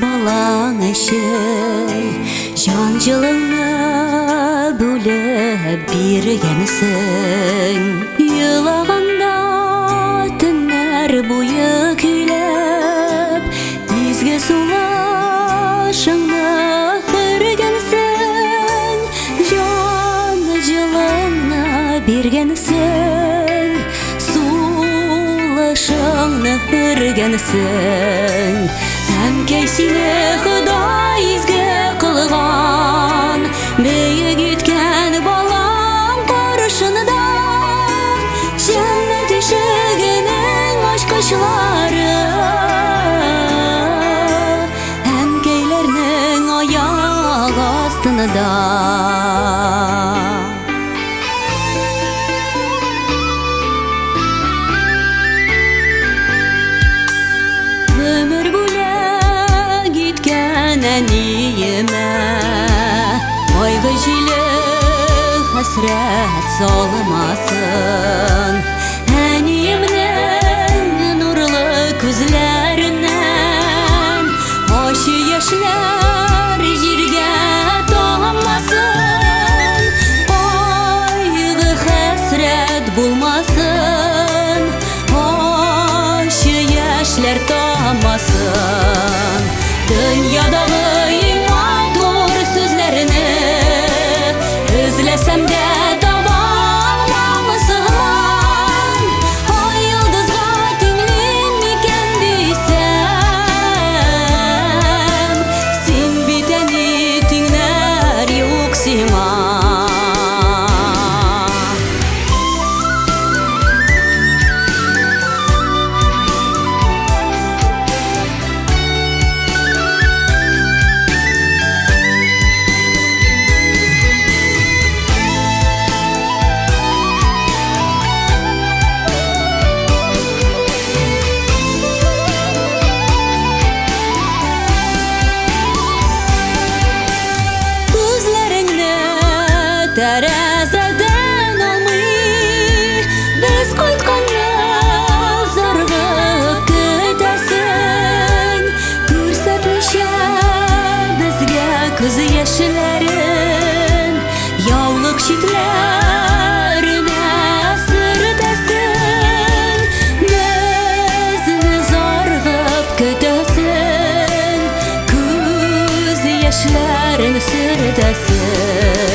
Балаң үшін жан жылыңны бөліп бергенсің. Йылағанда түннәр бойы күйләп, изге сулашыңны бергенсің. Жан жылыңны бергенсің, сулашыңны бергенсің. Әмкәй сине Құдай изге қылған, бейік еткән балаң қарышында. Жәннәт ишегенең ачкычлары әмкәйләрнең аяк астында. Әниемә айгы жиле хәсрәт салмасын. Әниемнең нурлы күзләреннән ачы яшьләр җиргә таммасын. Айгы хәсрәт булмасын, ачы яшьләр таммасын. Dünyadagı imadur sözlerini özlesem de tabanmamısın. Ay yıldızga tinglim iken diysem, sen biteni tingler yok sima. Тәрәзәдән алмый без кайтканны заргып көтәсең. Күрсәтмичә безгә күз яшьләрен, яулык читләренә сөртәсең. Безне заргып көтәсең, күз яшьләрен сөртәсең.